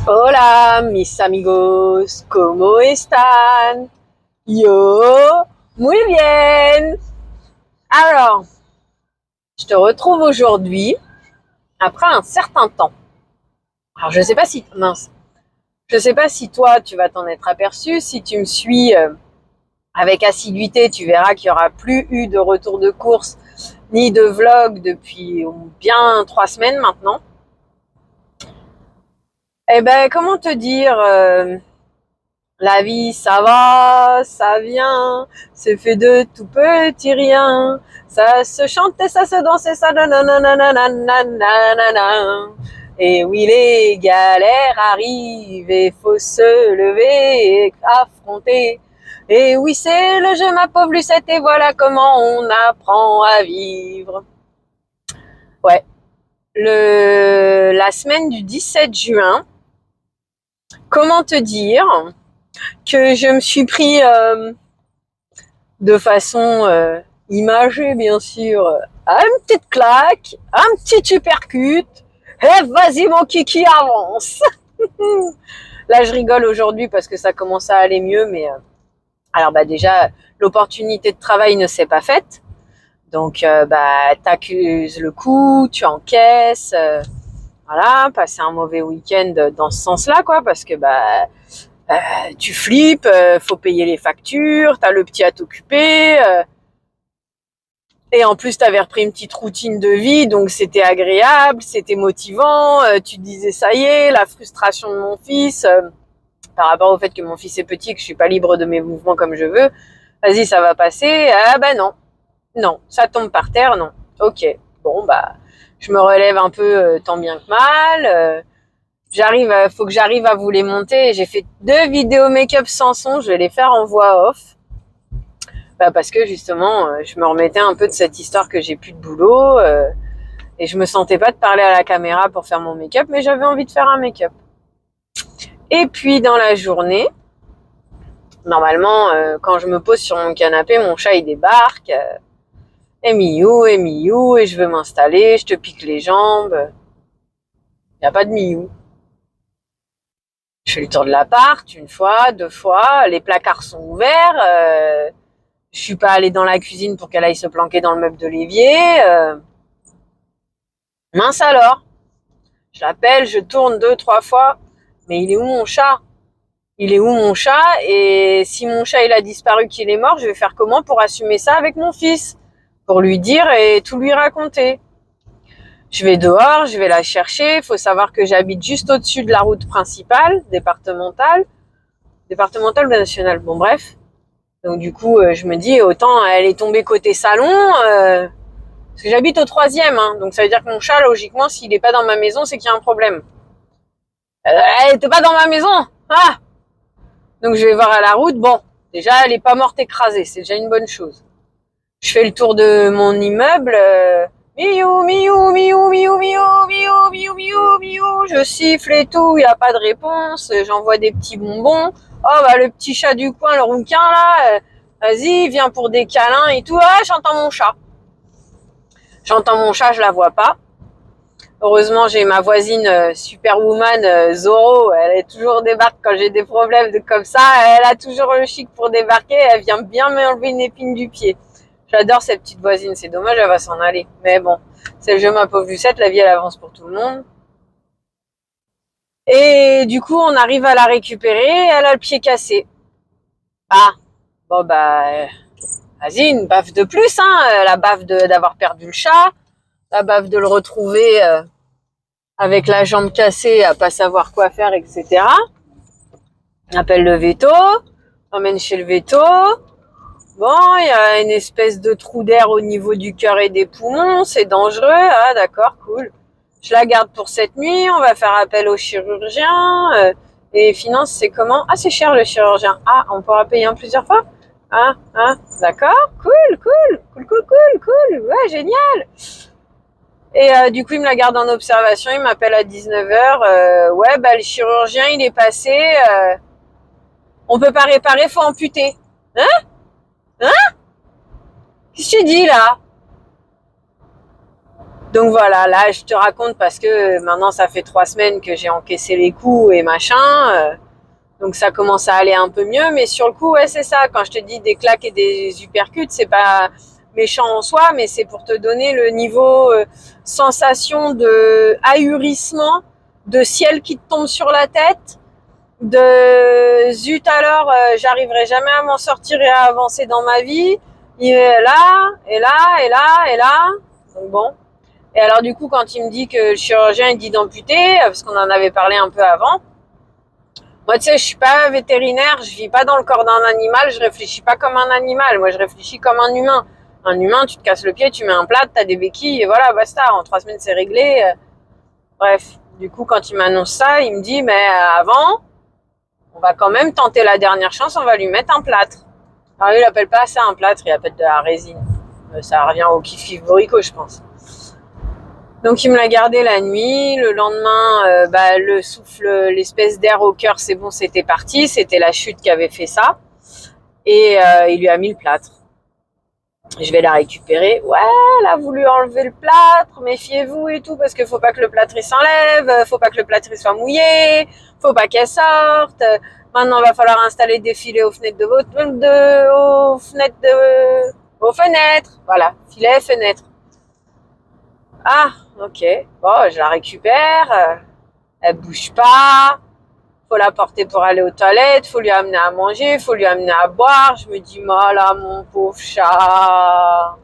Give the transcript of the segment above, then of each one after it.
Hola, mis amigos, ¿cómo están? Yo, muy bien. Alors, je te retrouve aujourd'hui après un certain temps. Alors, je sais pas si, mince, je sais pas si toi tu vas t'en être aperçu. Si tu me suis avec assiduité, tu verras qu'il y aura plus eu de retour de course ni de vlog depuis bien 3 semaines maintenant. Eh ben, comment te dire, la vie, ça va, ça vient, c'est fait de tout petit rien. Ça se chante et ça se danse et ça nanananananananana. Et oui, les galères arrivent et faut se lever et affronter. Et oui, c'est le jeu, ma pauvre Lucette, et voilà comment on apprend à vivre. Ouais. La semaine du 17 juin, comment te dire que je me suis pris de façon imagée, bien sûr, une petite claque, un petit uppercut, et vas-y mon kiki, avance. Là, je rigole aujourd'hui parce que ça commence à aller mieux, mais alors déjà, l'opportunité de travail ne s'est pas faite, donc t'accuses le coup, tu encaisses, voilà, passer un mauvais week-end dans ce sens-là, quoi, parce que tu flippes, faut payer les factures, t'as le petit à t'occuper, et en plus t'avais repris une petite routine de vie, donc c'était agréable, c'était motivant, tu te disais ça y est, la frustration de mon fils, par rapport au fait que mon fils est petit, que je suis pas libre de mes mouvements comme je veux, vas-y ça va passer, ah non, ça tombe par terre, non, ok, bon je me relève un peu tant bien que mal, faut que j'arrive à vous les monter. J'ai fait 2 vidéos make-up sans son, je vais les faire en voix off. Parce que justement, je me remettais un peu de cette histoire que j'ai plus de boulot et je me sentais pas de parler à la caméra pour faire mon make-up, mais j'avais envie de faire un make-up. Et puis dans la journée, normalement, quand je me pose sur mon canapé, mon chat il débarque. Et miou, et je veux m'installer, je te pique les jambes. Il n'y a pas de miou. Je fais le tour de l'appart, 1 fois, 2 fois, les placards sont ouverts, je suis pas allée dans la cuisine pour qu'elle aille se planquer dans le meuble de l'évier, mince alors, je l'appelle, je tourne 2, 3 fois, mais il est où mon chat? Il est où mon chat? Et si mon chat il a disparu, qu'il est mort, je vais faire comment pour assumer ça avec mon fils? Pour lui dire et tout lui raconter. Je vais dehors, je vais la chercher. Il faut savoir que j'habite juste au-dessus de la route principale, départementale ou nationale, bon bref. Donc du coup, je me dis, autant elle est tombée côté salon, parce que j'habite au 3e, hein, donc ça veut dire que mon chat, logiquement, s'il n'est pas dans ma maison, c'est qu'il y a un problème. Elle n'était pas dans ma maison, ah. Donc je vais voir à la route, bon, déjà elle n'est pas morte écrasée, c'est déjà une bonne chose. Je fais le tour de mon immeuble, miou, miou, miou, miou, miou, miou, miou, miou, miou, je siffle et tout, il n'y a pas de réponse, j'envoie des petits bonbons. Oh le petit chat du coin, le rouquin là, vas-y, viens pour des câlins et tout. Ah, j'entends mon chat. Je la vois pas. Heureusement, j'ai ma voisine superwoman Zoro, elle est toujours débarque quand j'ai des problèmes comme ça, elle a toujours le chic pour débarquer, elle vient bien m'enlever une épine du pied. J'adore cette petite voisine, c'est dommage, elle va s'en aller. Mais bon, c'est le jeu, ma pauvre Lucette, la vie elle avance pour tout le monde. Et du coup, on arrive à la récupérer, elle a le pied cassé. Ah, bon vas-y, une baffe de plus, hein, la baffe d'avoir perdu le chat, la baffe de le retrouver avec la jambe cassée, à pas savoir quoi faire, etc. Appelle le veto, emmène chez le veto. Bon, il y a une espèce de trou d'air au niveau du cœur et des poumons, c'est dangereux. Ah d'accord, cool. Je la garde pour cette nuit, on va faire appel au chirurgien. Et finances, c'est comment? Ah, c'est cher le chirurgien. Ah, on pourra payer en plusieurs fois? D'accord, cool, ouais, génial. Et du coup, il me la garde en observation, il m'appelle à 19h. Ouais, bah le chirurgien, il est passé. On peut pas réparer, faut amputer. Hein? Hein? Qu'est-ce que tu dis là? Donc voilà, là je te raconte parce que maintenant ça fait 3 semaines que j'ai encaissé les coups et machin. Donc ça commence à aller un peu mieux, mais sur le coup, ouais, c'est ça. Quand je te dis des claques et des uppercuts, c'est pas méchant en soi, mais c'est pour te donner le niveau sensation de ahurissement, de ciel qui te tombe sur la tête, de zut alors, j'arriverai jamais à m'en sortir et à avancer dans ma vie. Il est là, et là, et là, et là. Donc bon. Et alors du coup, quand il me dit que le chirurgien il dit d'amputer, parce qu'on en avait parlé un peu avant, moi, tu sais, je suis pas vétérinaire, je vis pas dans le corps d'un animal, je réfléchis pas comme un animal. Moi, je réfléchis comme un humain. Un humain, tu te casses le pied, tu mets un plâtre, t'as des béquilles, et voilà, basta. En 3 semaines, c'est réglé. Bref. Du coup, quand il m'annonce ça, il me dit, mais avant, on va quand même tenter la dernière chance, on va lui mettre un plâtre. Alors, il appelle pas ça un plâtre, il appelle de la résine. Ça revient au kiff-kiff borico, je pense. Donc il me l'a gardé la nuit, le lendemain, le souffle, l'espèce d'air au cœur, c'est bon, c'était parti, c'était la chute qui avait fait ça, et il lui a mis le plâtre. Je vais la récupérer. Ouais, elle a voulu enlever le plâtre, méfiez-vous et tout, parce qu'il faut pas que le plâtre il s'enlève, faut pas que le plâtre il soit mouillé, faut pas qu'elle sorte. Maintenant, il va falloir installer des filets aux fenêtres aux fenêtres, voilà, filets, fenêtres. Ah, ok. Bon, je la récupère. Elle bouge pas. Faut la porter pour aller aux toilettes. Faut lui amener à manger. Faut lui amener à boire. Je me dis, là, mon pauvre chat.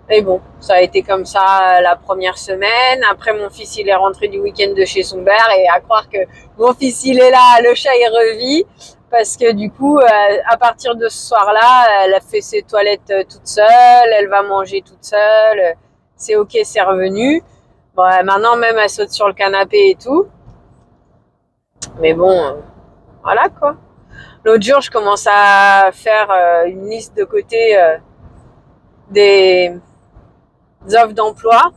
Et bon, ça a été comme ça la première semaine. Après, mon fils, il est rentré du week-end de chez son père. Et à croire que mon fils, il est là, le chat, il revit. Parce que du coup, à partir de ce soir-là, elle a fait ses toilettes toute seule. Elle va manger toute seule. C'est ok, c'est revenu. Bon, maintenant, même, elle saute sur le canapé et tout. Mais bon, voilà quoi. L'autre jour, je commence à faire une liste de côté des offres d'emploi.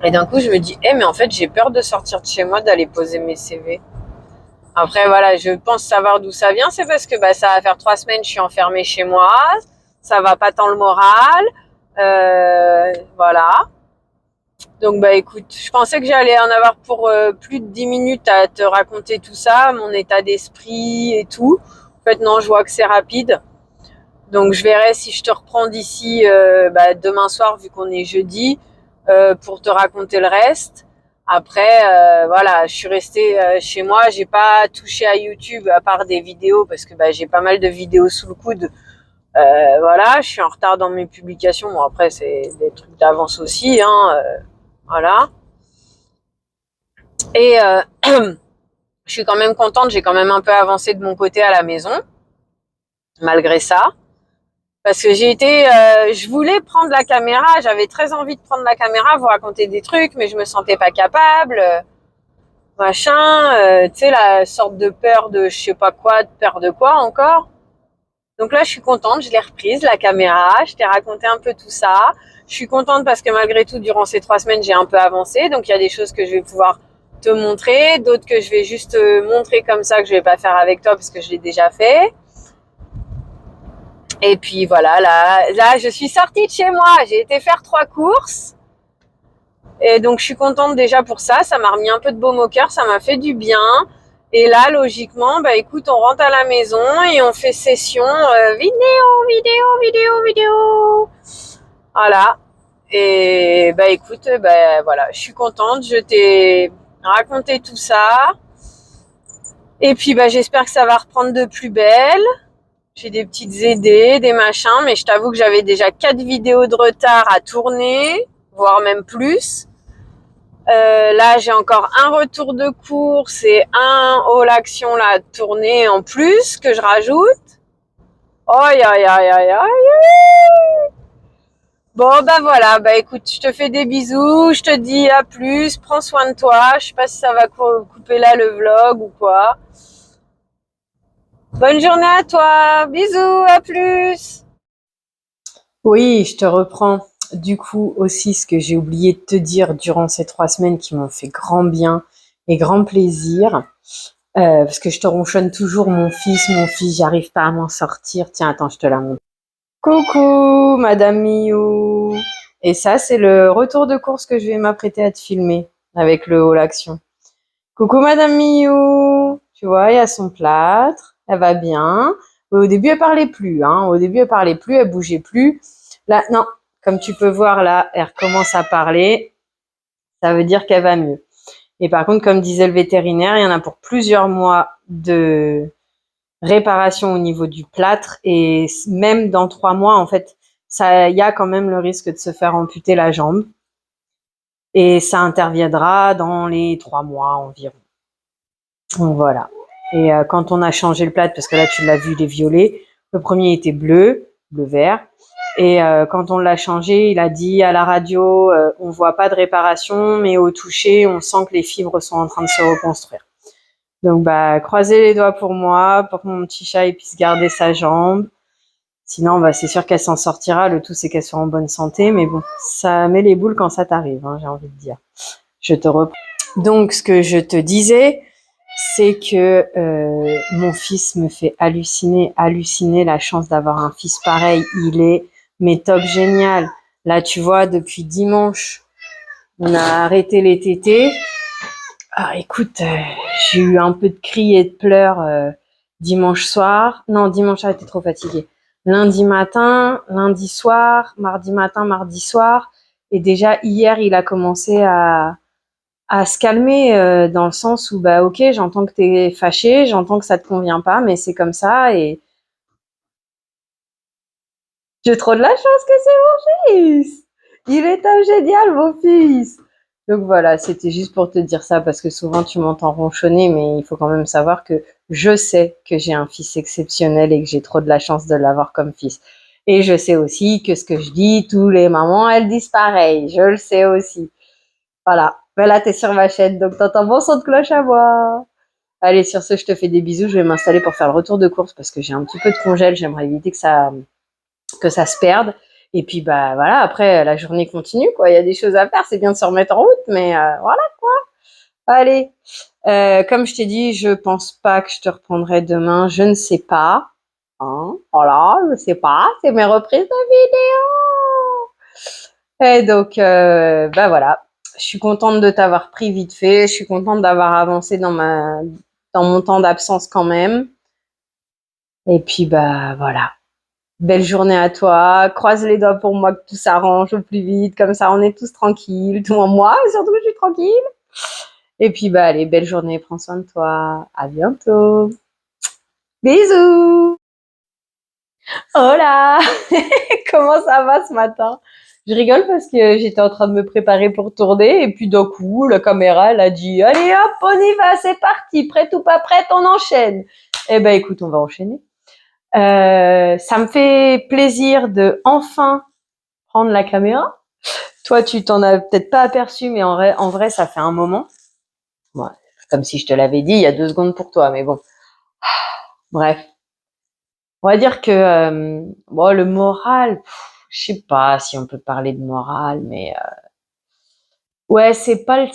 Et d'un coup, je me dis, mais en fait, j'ai peur de sortir de chez moi, d'aller poser mes CV. Après, voilà, je pense savoir d'où ça vient. C'est parce que ça va faire 3 semaines, je suis enfermée chez moi. Ça va pas tant le moral. Voilà. Donc écoute, je pensais que j'allais en avoir pour plus de 10 minutes à te raconter tout ça, mon état d'esprit et tout. En fait non, je vois que c'est rapide. Donc je verrai si je te reprends d'ici demain soir vu qu'on est jeudi pour te raconter le reste. Après voilà, je suis restée chez moi, j'ai pas touché à YouTube à part des vidéos parce que j'ai pas mal de vidéos sous le coude. Voilà, je suis en retard dans mes publications. Bon après c'est des trucs d'avance aussi, hein. Voilà. Et je suis quand même contente, j'ai quand même un peu avancé de mon côté à la maison, malgré ça. Parce que je voulais prendre la caméra, j'avais très envie de prendre la caméra, vous raconter des trucs, mais je me sentais pas capable, machin, tu sais, la sorte de peur de je sais pas quoi, de peur de quoi encore. Donc là, je suis contente, je l'ai reprise, la caméra, je t'ai raconté un peu tout ça. Je suis contente parce que malgré tout, durant ces 3 semaines, j'ai un peu avancé. Donc il y a des choses que je vais pouvoir te montrer, d'autres que je vais juste te montrer comme ça, que je vais pas faire avec toi parce que je l'ai déjà fait. Et puis voilà, là, je suis sortie de chez moi, j'ai été faire 3 courses. Et donc je suis contente déjà pour ça, ça m'a remis un peu de baume au cœur, ça m'a fait du bien. Et là, logiquement, écoute, on rentre à la maison et on fait session vidéo. Voilà. Et écoute, voilà, je suis contente, je t'ai raconté tout ça. Et puis j'espère que ça va reprendre de plus belle. J'ai des petites idées, des machins, mais je t'avoue que j'avais déjà 4 vidéos de retard à tourner, voire même plus. Là, j'ai encore un retour de course et un haul action là à tourner en plus que je rajoute. Aïe, aïe, aïe, aïe, aïe. Bon, voilà, écoute, je te fais des bisous, je te dis à plus, prends soin de toi. Je sais pas si ça va couper là le vlog ou quoi. Bonne journée à toi, bisous, à plus. Oui, je te reprends. du coup, aussi, ce que j'ai oublié de te dire durant ces 3 semaines qui m'ont fait grand bien et grand plaisir, parce que je te ronchonne toujours, mon fils, j'arrive pas à m'en sortir. Tiens, attends, je te la montre. Coucou, Madame Miou. Et ça, c'est le retour de course que je vais m'apprêter à te filmer avec le haut l'action. Coucou, Madame Miou. Tu vois, il y a son plâtre. Elle va bien. Au début, elle parlait plus, hein. Au début, elle parlait plus, elle bougeait plus. Là, non. Comme tu peux voir, là, elle recommence à parler. Ça veut dire qu'elle va mieux. Et par contre, comme disait le vétérinaire, il y en a pour plusieurs mois de réparation au niveau du plâtre et même dans 3 mois, en fait, il y a quand même le risque de se faire amputer la jambe et ça interviendra dans les 3 mois environ. Donc voilà. Et quand on a changé le plâtre, parce que là tu l'as vu, il est violet, le premier était bleu-vert, et quand on l'a changé, il a dit à la radio, on voit pas de réparation, mais au toucher, on sent que les fibres sont en train de se reconstruire. Donc, croisez les doigts pour moi, pour que mon petit chat il puisse garder sa jambe. Sinon, c'est sûr qu'elle s'en sortira. Le tout, c'est qu'elle soit en bonne santé. Mais bon, ça met les boules quand ça t'arrive, hein, j'ai envie de dire. Je te reprends. Donc, ce que je te disais, c'est que mon fils me fait halluciner la chance d'avoir un fils pareil. Il est top génial. Là, tu vois, depuis dimanche, on a arrêté les tétés. Ah, écoute, j'ai eu un peu de cris et de pleurs dimanche soir. Non, dimanche, j'étais trop fatiguée. Lundi matin, lundi soir, mardi matin, mardi soir. Et déjà, hier, il a commencé à se calmer dans le sens où, ok, j'entends que t'es fâché, j'entends que ça te convient pas, mais c'est comme ça. Et j'ai trop de la chance que c'est mon fils. Il est top génial, mon fils. Donc voilà, c'était juste pour te dire ça parce que souvent tu m'entends ronchonner, mais il faut quand même savoir que je sais que j'ai un fils exceptionnel et que j'ai trop de la chance de l'avoir comme fils. Et je sais aussi que ce que je dis, tous les mamans, elles disent pareil. Je le sais aussi. Voilà. Mais là, t'es sur ma chaîne, donc t'entends mon son de cloche à moi. Allez, sur ce, je te fais des bisous. Je vais m'installer pour faire le retour de course parce que j'ai un petit peu de congèle. J'aimerais éviter que ça se perde. Et puis voilà, après la journée continue, quoi. Il y a des choses à faire, c'est bien de se remettre en route, mais voilà, quoi. Allez, comme je t'ai dit, je pense pas que je te reprendrai demain, je ne sais pas. Hein, voilà, je sais pas, c'est mes reprises de vidéos. Et donc, voilà, je suis contente de t'avoir pris vite fait, je suis contente d'avoir avancé dans mon temps d'absence quand même. Et puis, voilà. Belle journée à toi. Croise les doigts pour moi que tout s'arrange au plus vite. Comme ça, on est tous tranquilles. Tout moi, surtout, je suis tranquille. Et puis, allez, belle journée. Prends soin de toi. À bientôt. Bisous. Hola. Comment ça va ce matin? Je rigole parce que j'étais en train de me préparer pour tourner. Et puis, d'un coup, la caméra, elle a dit, allez hop, on y va, c'est parti. Prête ou pas prête, on enchaîne. Eh ben, écoute, on va enchaîner. Ça me fait plaisir de enfin prendre la caméra. Toi, tu t'en as peut-être pas aperçu, mais en vrai, ça fait un moment. Ouais, comme si je te l'avais dit il y a 2 secondes pour toi, mais bon. Bref. On va dire que le moral, je sais pas si on peut parler de moral, mais ouais, c'est pas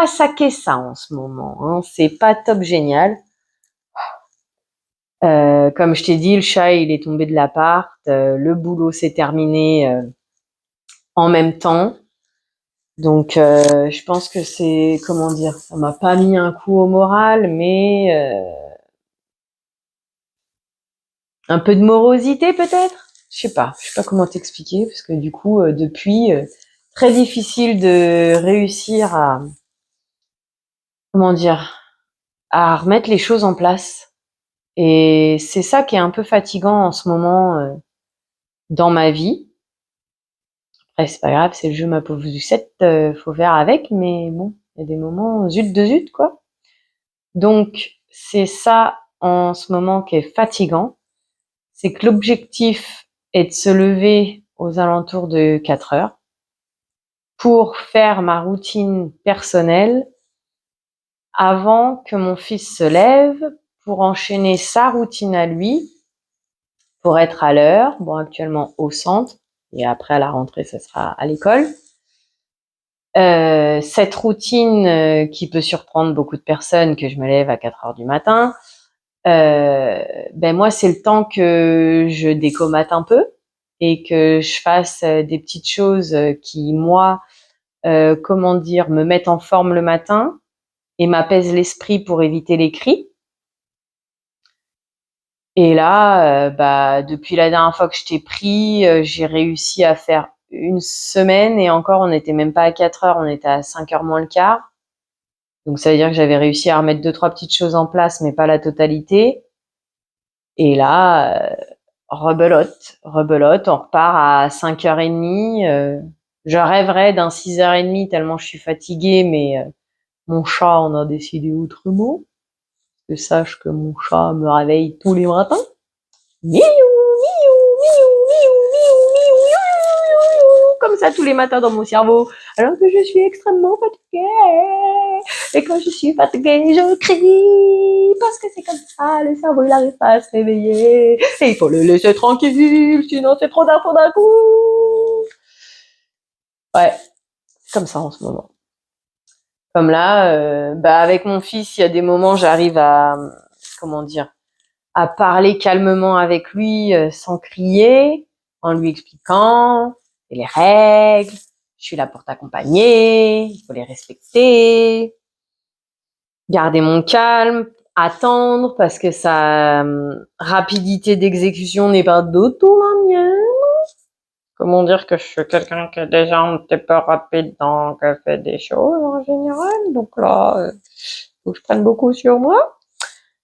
ça qu'est ça en ce moment. Hein. C'est pas top génial. Comme je t'ai dit, le chat il est tombé de l'appart, le boulot s'est terminé en même temps. Donc je pense que c'est, comment dire, ça m'a pas mis un coup au moral, mais un peu de morosité peut-être. Je sais pas comment t'expliquer parce que du coup depuis très difficile de réussir à, comment dire, à remettre les choses en place. Et c'est ça qui est un peu fatigant en ce moment dans ma vie. Après c'est pas grave, c'est le jeu ma pauvre Lucette, faut faire avec, mais bon, il y a des moments zut de zut quoi. Donc c'est ça en ce moment qui est fatigant, c'est que l'objectif est de se lever aux alentours de 4 heures pour faire ma routine personnelle avant que mon fils se lève pour enchaîner sa routine à lui, pour être à l'heure, bon actuellement au centre, et après à la rentrée, ça sera à l'école. Cette routine qui peut surprendre beaucoup de personnes, que je me lève à 4 heures du matin, ben moi, c'est le temps que je décomate un peu et que je fasse des petites choses qui, moi, comment dire, me mettent en forme le matin et m'apaisent l'esprit pour éviter les cris. Et là, bah, depuis la dernière fois que je t'ai pris, j'ai réussi à faire une semaine et encore, on n'était même pas à 4 heures, on était à 5 heures moins le quart. Donc ça veut dire que j'avais réussi à remettre 2-3 petites choses en place, mais pas la totalité. Et là, rebelote, on repart à 5h30. Je rêverais d'un 6h30 tellement je suis fatiguée, mais mon chat en a décidé autrement. Que sache que mon chat me réveille tous les matins. Miaou, miaou, miaou, miaou, miaou, miaou, miaou, comme ça tous les matins dans mon cerveau, alors que je suis extrêmement fatiguée. Et quand je suis fatiguée, je crie, parce que c'est comme ça, le cerveau il n'arrive pas à se réveiller. Et il faut le laisser tranquille, sinon c'est trop d'infos d'un coup. Ouais, c'est comme ça en ce moment. Comme là, bah avec mon fils, il y a des moments, j'arrive à, comment dire, à parler calmement avec lui sans crier, en lui expliquant les règles, je suis là pour t'accompagner, il faut les respecter, garder mon calme, attendre parce que sa rapidité d'exécution n'est pas d'autant la mienne. Comment dire que je suis quelqu'un qui est déjà un petit peu rapide dans que fait des choses en général, donc là, faut que je prenne beaucoup sur moi.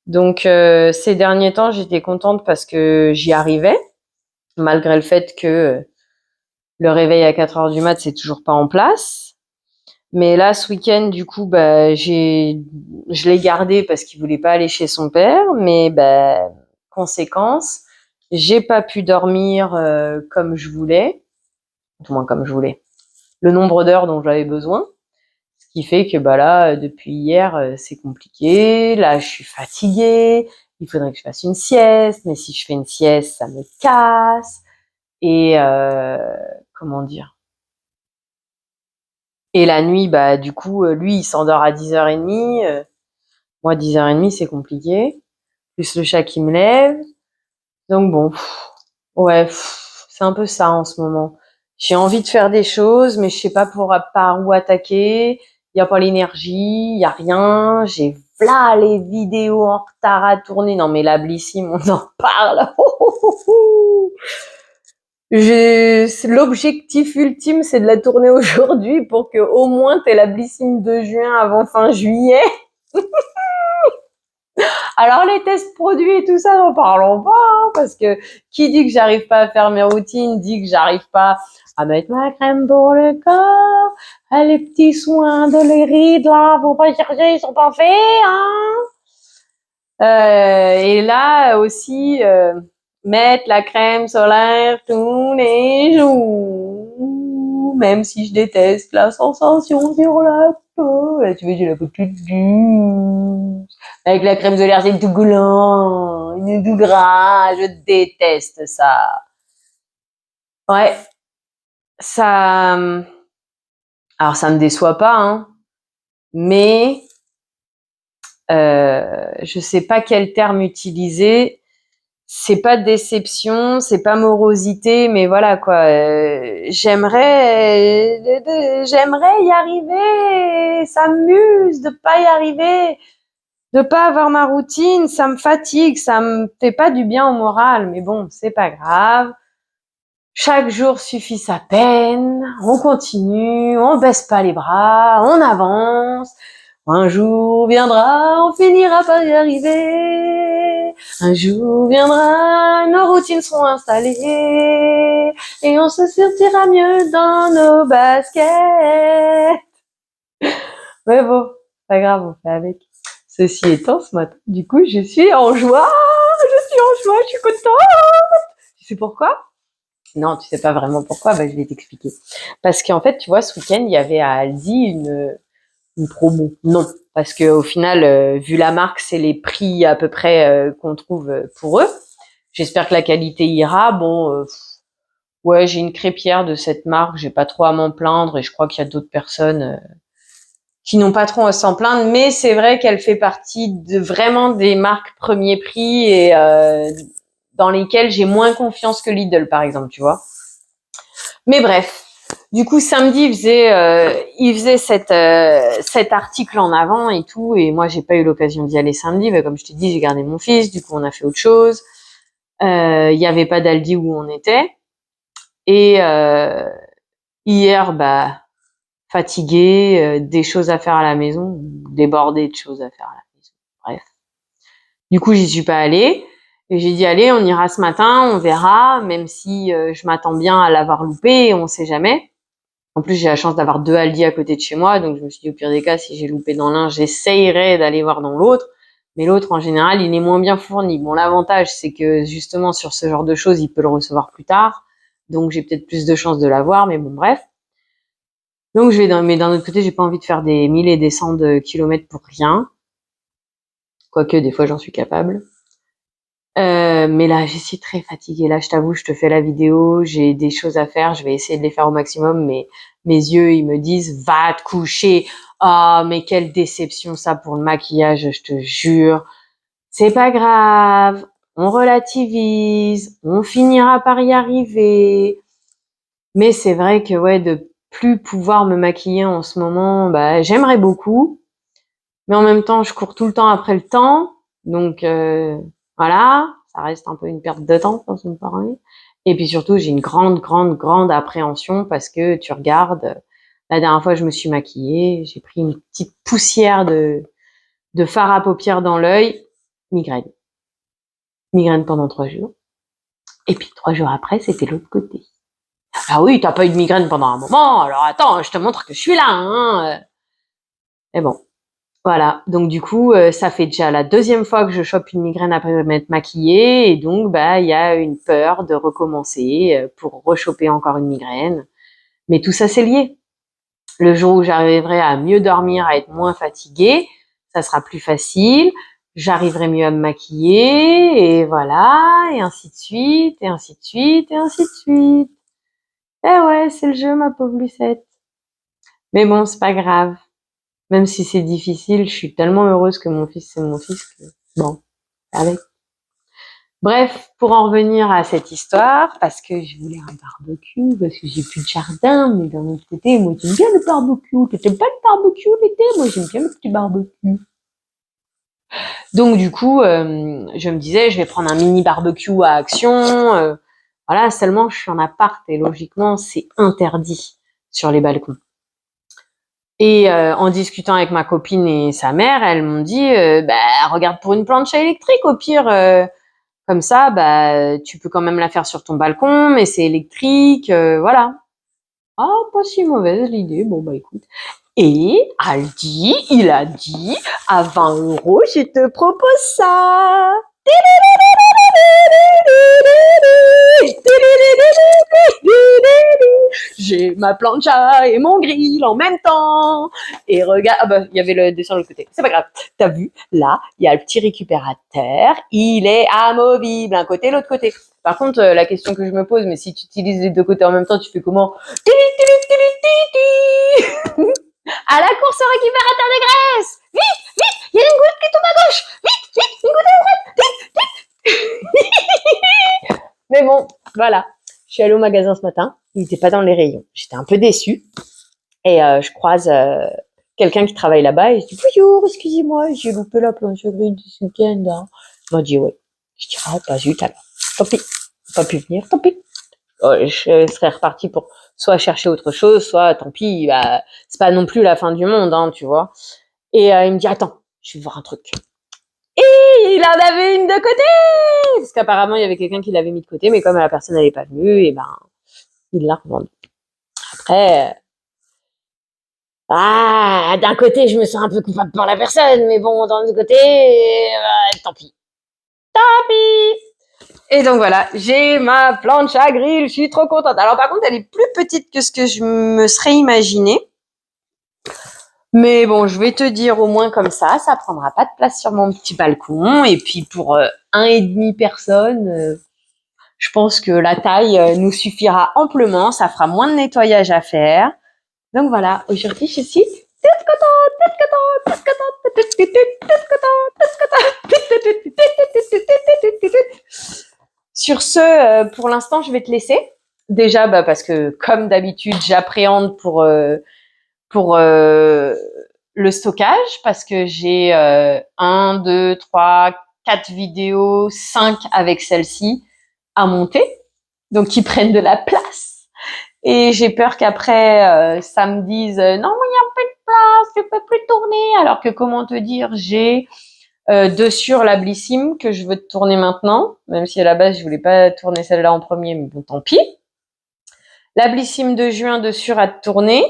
Donc ces derniers temps, j'étais contente parce que j'y arrivais, malgré le fait que le réveil à 4 heures du mat, c'est toujours pas en place. Mais là, ce week-end, du coup, bah, je l'ai gardé parce qu'il voulait pas aller chez son père. Mais bah, conséquence, j'ai pas pu dormir comme je voulais, tout moins comme je voulais, le nombre d'heures dont j'avais besoin. Ce qui fait que bah là, depuis hier, c'est compliqué. Là, je suis fatiguée. Il faudrait que je fasse une sieste, mais si je fais une sieste, ça me casse. Et comment dire? Et la nuit, bah du coup, lui, il s'endort à 10h30. Moi, 10h30, c'est compliqué. Plus le chat qui me lève. Donc bon, ouais, c'est un peu ça en ce moment. J'ai envie de faire des choses, mais je sais pas par où attaquer. Il y a pas l'énergie, il y a rien. J'ai là les vidéos en retard à tourner. Non mais la Blissim, on en parle. L'objectif ultime, c'est de la tourner aujourd'hui pour que au moins t'aies la Blissim de juin avant fin juillet. Alors les tests produits et tout ça, n'en parlons pas, hein, parce que qui dit que j'arrive pas à faire mes routines, dit que j'arrive pas à mettre ma crème pour le corps. Ah, les petits soins de les rides là, faut pas chercher, ils sont pas faits, hein. Et là aussi, mettre la crème solaire tous les jours, même si je déteste la sensation sur la peau. Là, tu veux, j'ai la peau toute douce. Avec la crème solaire, c'est tout goulant, tout gras. Je déteste ça. Ouais, ça. Alors, ça me déçoit pas, hein, mais je sais pas quel terme utiliser. C'est pas déception, c'est pas morosité, mais voilà quoi. J'aimerais y arriver. Ça m'use de pas y arriver, de pas avoir ma routine. Ça me fatigue, ça me fait pas du bien au moral. Mais bon, c'est pas grave. Chaque jour suffit sa peine. On continue, on baisse pas les bras, on avance. Un jour viendra, on finira par y arriver. Un jour viendra, nos routines seront installées et on se sentira mieux dans nos baskets. Mais bon, pas grave, on fait avec. Ceci étant, ce matin, du coup, je suis en joie. Je suis contente. Tu sais pourquoi? Non, tu sais pas vraiment pourquoi, bah, je vais t'expliquer. Parce qu'en fait, tu vois, ce week-end, il y avait à Aldi une promo. Non, parce que au final, vu la marque, c'est les prix à peu près qu'on trouve pour eux. J'espère que la qualité ira. Bon, Ouais, j'ai une crêpière de cette marque, j'ai pas trop à m'en plaindre et je crois qu'il y a d'autres personnes qui n'ont pas trop à s'en plaindre, mais c'est vrai qu'elle fait partie de vraiment des marques premier prix et dans lesquelles j'ai moins confiance que Lidl, par exemple, tu vois. Mais bref, du coup samedi il faisait cet article en avant et tout, et moi j'ai pas eu l'occasion d'y aller samedi. Bah, comme je t'ai dit, j'ai gardé mon fils, du coup on a fait autre chose. Il y avait pas d'Aldi où on était, et hier, bah fatiguée, des choses à faire à la maison, débordée de choses à faire à la maison. Bref. Du coup, j'y suis pas allée. Et j'ai dit, allez, on ira ce matin, on verra, même si je m'attends bien à l'avoir loupé, on sait jamais. En plus, j'ai la chance d'avoir 2 Aldi à côté de chez moi, donc je me suis dit, au pire des cas, si j'ai loupé dans l'un, j'essayerai d'aller voir dans l'autre. Mais l'autre, en général, il est moins bien fourni. Bon, l'avantage, c'est que justement, sur ce genre de choses, il peut le recevoir plus tard. Donc, j'ai peut-être plus de chances de l'avoir, mais bon, bref. Donc, mais d'un autre côté, j'ai pas envie de faire des 1000 et des 100 de kilomètres pour rien. Quoique, des fois, j'en suis capable. Mais là, je suis très fatiguée. Là, je t'avoue, je te fais la vidéo, j'ai des choses à faire, je vais essayer de les faire au maximum, mais mes yeux, ils me disent, va te coucher. Ah, mais quelle déception ça pour le maquillage, je te jure. C'est pas grave, on relativise, on finira par y arriver. Mais c'est vrai que, ouais, de plus pouvoir me maquiller en ce moment, bah, j'aimerais beaucoup. Mais en même temps, je cours tout le temps après le temps. Donc, voilà, ça reste un peu une perte de temps, façon de parler. Et puis surtout, j'ai une grande appréhension parce que tu regardes, la dernière fois, je me suis maquillée, j'ai pris une petite poussière de fard à paupières dans l'œil, migraine. Migraine pendant 3 jours. Et puis 3 jours après, c'était l'autre côté. Ah oui, t'as pas eu de migraine pendant un moment, alors attends, je te montre que je suis là, hein. Mais bon. Voilà, donc du coup, ça fait déjà la 2e fois que je chope une migraine après m'être maquillée, et donc bah il y a une peur de recommencer pour rechoper encore une migraine. Mais tout ça c'est lié. Le jour où j'arriverai à mieux dormir, à être moins fatiguée, ça sera plus facile, j'arriverai mieux à me maquiller, et voilà, et ainsi de suite, et ainsi de suite, et ainsi de suite. Eh ouais, c'est le jeu, ma pauvre Lucette. Mais bon, c'est pas grave. Même si c'est difficile, je suis tellement heureuse que mon fils, c'est mon fils que, bon, avec. Bref, pour en revenir à cette histoire, parce que je voulais un barbecue, parce que j'ai plus de jardin, mais d'un autre côté, moi, j'aime bien le barbecue. T'aimes pas le barbecue l'été? Moi, j'aime bien le petit barbecue. Donc, du coup, je me disais, je vais prendre un mini barbecue à Action. Voilà, seulement, je suis en appart et logiquement, c'est interdit sur les balcons. Et en discutant avec ma copine et sa mère, elles m'ont dit, bah regarde pour une planche électrique au pire, comme ça, bah tu peux quand même la faire sur ton balcon, mais c'est électrique, voilà. Ah, pas si mauvaise l'idée. Bon bah écoute. Et Aldi, il a dit, à 20 €, je te propose ça. J'ai ma plancha et mon grill en même temps. Et regarde, ah bah, il y avait le dessin de l'autre côté. C'est pas grave. T'as vu? Là, il y a le petit récupérateur. Il est amovible d'un côté, l'autre côté. Par contre, la question que je me pose, mais si tu utilises les 2 côtés en même temps, tu fais comment? À la course au récupérateur de graisse! Vite, vite, il y a une goutte qui tombe à gauche! Vite, vite, une goutte à droite! Vite, vite! Mais bon, voilà. Je suis allée au magasin ce matin. Il n'était pas dans les rayons. J'étais un peu déçue. Et je croise quelqu'un qui travaille là-bas et je dis bonjour, excusez-moi, j'ai loupé la planche à grille du week-end. Hein. Il m'a dit ouais. Je dis ah bah zut alors. Tant pis. Pas pu venir, tant pis. Je serais repartie pour soit chercher autre chose, soit tant pis. Bah, c'est pas non plus la fin du monde, hein, tu vois. Et il me dit attends, je vais voir un truc. Et il en avait une de côté parce qu'apparemment il y avait quelqu'un qui l'avait mis de côté, mais comme la personne n'allait pas venue, et ben il l'a revendue. Après. Ah, d'un côté, je me sens un peu coupable pour la personne, mais bon, d'un autre côté, tant pis. Tant pis. Et donc voilà, j'ai ma planche à grill, je suis trop contente. Alors par contre, elle est plus petite que ce que je me serais imaginé. Mais bon, je vais te dire au moins comme ça prendra pas de place sur mon petit balcon. Et puis pour 1,5 personnes, Je pense que la taille nous suffira amplement. Ça fera moins de nettoyage à faire. Donc voilà, aujourd'hui je suis toute contente. Sur ce, pour l'instant, je vais te laisser. Déjà, parce que comme d'habitude, j'appréhende pour le stockage parce que j'ai 1, 2, 3, 4 vidéos, 5 avec celle-ci à monter, donc qui prennent de la place. Et j'ai peur qu'après, ça me dise non, il n'y a plus de place, tu peux plus tourner. Alors que comment te dire, j'ai dessus la Blissim que je veux te tourner maintenant, même si à la base je voulais pas tourner celle-là en premier, mais bon, tant pis. La Blissim de juin dessus à te tourner.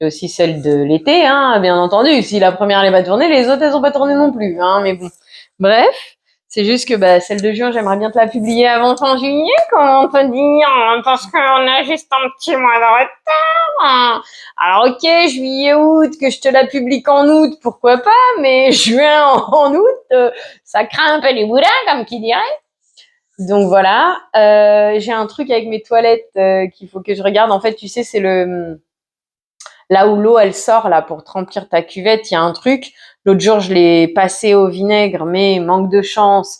J'ai aussi celle de l'été, hein, bien entendu. Si la première elle va tourner, les autres elles ont pas tourné non plus, hein, mais bon. Bref, c'est juste que celle de juin, j'aimerais bien te la publier avant fin juillet, comment te dire, parce qu'on a juste un petit mois de retard. Alors ok, juillet, août, que je te la publie qu'en août, pourquoi pas, mais juin en août, ça craint un peu les boudins, comme qui dirait. Donc voilà, j'ai un truc avec mes toilettes qu'il faut que je regarde. En fait, tu sais, c'est là où l'eau elle sort là pour te remplir ta cuvette, il y a un truc. L'autre jour, je l'ai passé au vinaigre, mais manque de chance,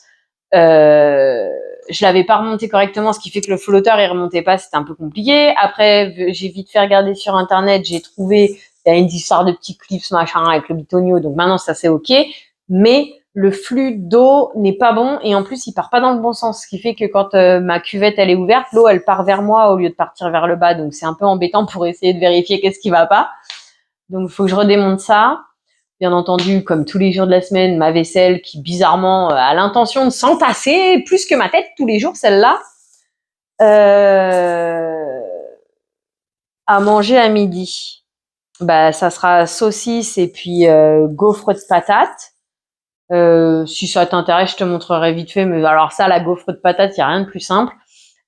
je l'avais pas remonté correctement, ce qui fait que le flotteur il remontait pas, c'était un peu compliqué. Après, j'ai vite fait regarder sur internet, j'ai trouvé il y a une histoire de petits clips machin avec le bitonio, donc maintenant ça c'est ok, mais le flux d'eau n'est pas bon et en plus il part pas dans le bon sens, ce qui fait que quand ma cuvette elle est ouverte, l'eau elle part vers moi au lieu de partir vers le bas, donc c'est un peu embêtant pour essayer de vérifier qu'est-ce qui va pas. Donc il faut que je redémonte ça. Bien entendu, comme tous les jours de la semaine, ma vaisselle qui bizarrement a l'intention de s'entasser plus que ma tête tous les jours, celle-là. À manger à midi, ça sera saucisse et puis gaufre de patates. Si ça t'intéresse, je te montrerai vite fait. Mais alors ça, la gaufre de patates, il y a rien de plus simple.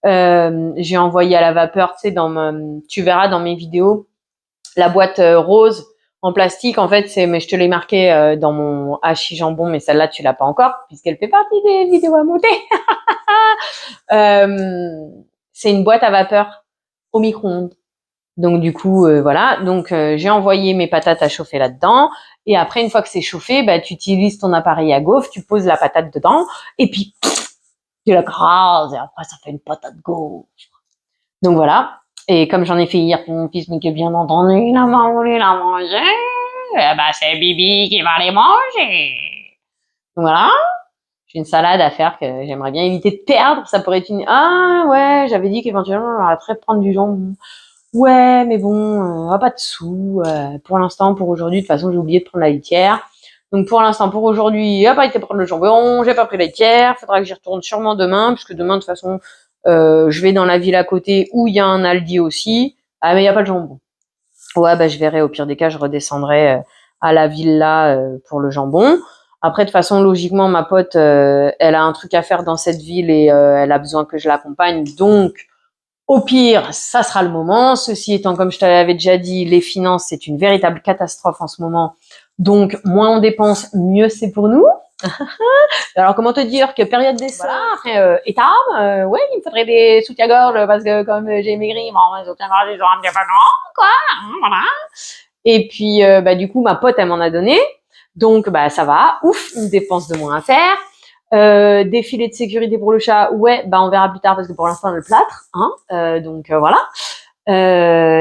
J'ai envoyé à la vapeur, tu sais, tu verras dans mes vidéos, la boîte rose en plastique. En fait, mais je te l'ai marqué dans mon hachis jambon, mais celle-là, tu l'as pas encore, puisqu'elle fait partie des vidéos à monter. C'est une boîte à vapeur au micro-ondes. Donc du coup, voilà. Donc j'ai envoyé mes patates à chauffer là-dedans. Et après, une fois que c'est chauffé, tu utilises ton appareil à gaufre, tu poses la patate dedans, et puis tu la crases, et après ça fait une patate gaufre. Donc voilà. Et comme j'en ai fait hier pour mon fils, mais que bien entendu, il a pas voulu la manger, c'est Bibi qui va les manger. Donc voilà. J'ai une salade à faire que j'aimerais bien éviter de perdre. Ça pourrait être ah ouais, j'avais dit qu'éventuellement on arrêterait de prendre du jambon. Ouais, mais bon, pas de sous. Pour l'instant, pour aujourd'hui, de toute façon, j'ai oublié de prendre la litière. Donc pour l'instant, pour aujourd'hui, il n'a pas été prendre le jambon, j'ai pas pris la litière. Faudra que j'y retourne sûrement demain, puisque demain, de toute façon, je vais dans la ville à côté où il y a un Aldi aussi. Ah, mais il n'y a pas de jambon. Ouais, je verrai. Au pire des cas, je redescendrai à la ville là pour le jambon. Après, de toute façon, logiquement, ma pote, elle a un truc à faire dans cette ville et elle a besoin que je l'accompagne. Donc, au pire, ça sera le moment. Ceci étant, comme je t'avais déjà dit, les finances, c'est une véritable catastrophe en ce moment. Donc, moins on dépense, mieux c'est pour nous. Alors, comment te dire que période d'essai, étable, ouais, il me faudrait des soutiens-gorge parce que comme j'ai maigri, les soutiens-gorge, ils ont un petit peu long, quoi. Voilà. Et puis, du coup, ma pote, elle m'en a donné. Donc, ça va. Ouf, une dépense de moins à faire. Des filets de sécurité pour le chat, ouais, on verra plus tard parce que pour l'instant on a le plâtre, hein, donc voilà.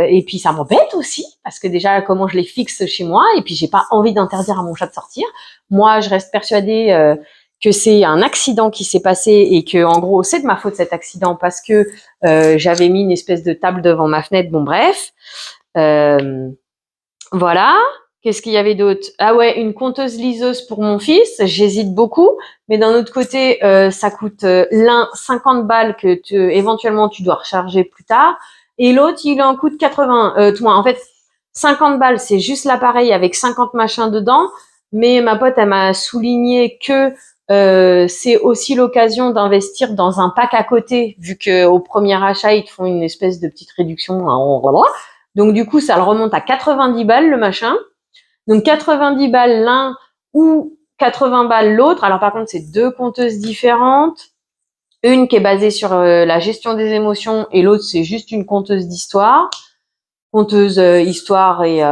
Et puis ça m'embête aussi parce que déjà comment je les fixe chez moi et puis j'ai pas envie d'interdire à mon chat de sortir. Moi, je reste persuadée que c'est un accident qui s'est passé et que en gros c'est de ma faute cet accident parce que j'avais mis une espèce de table devant ma fenêtre. Bon bref, voilà. Qu'est-ce qu'il y avait d'autre? Ah ouais, une conteuse liseuse pour mon fils. J'hésite beaucoup, mais d'un autre côté, ça coûte l'un 50 balles que éventuellement tu dois recharger plus tard, et l'autre il en coûte 80. En fait, 50 balles c'est juste l'appareil avec 50 machins dedans, mais ma pote elle m'a souligné que c'est aussi l'occasion d'investir dans un pack à côté, vu que au premier achat ils te font une espèce de petite réduction. Donc du coup ça le remonte à 90 balles le machin. Donc 90 balles l'un ou 80 balles l'autre. Alors par contre, c'est deux compteuses différentes. Une qui est basée sur la gestion des émotions et l'autre, c'est juste une conteuse d'histoire. Conteuse histoire et